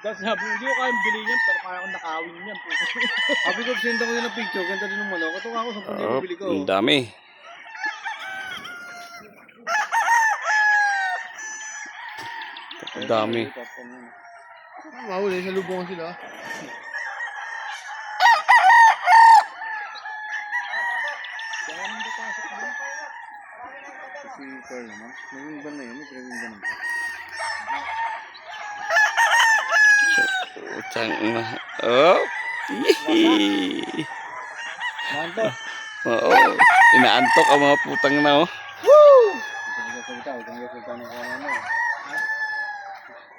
Tapos sabi mo, hindi ko kayang bilhin yan, pero kaya akong nakawin yan. Sabi ko, send ako ng picture, ganda din ng manok. Ito nga ako, 10,000 bili ko. Ang dami. Ang dami. Mahuli, sa lubungan sila. Si Carl naman. Naging ban na yun, naging ban na. Utang ina. Oh. Yee. Nanto. Oo. Inaantok ang mga putang na oh. Huwag kang salita ng ano.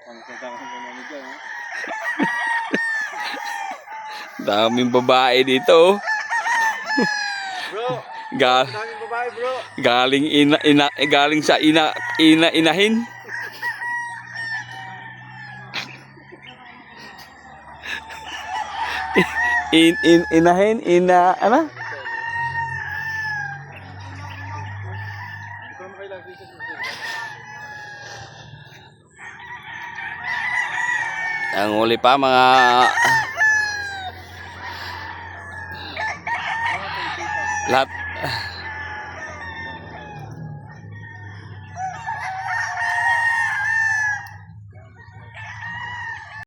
Huwag kang salita ng ano dyan, ha? Daming babae dito oh. Bro! Ga Daming babae, bro! galing sa inahin. Inahin, ano? Ito naman kayo lang, dito. Ang huli pa mga lahat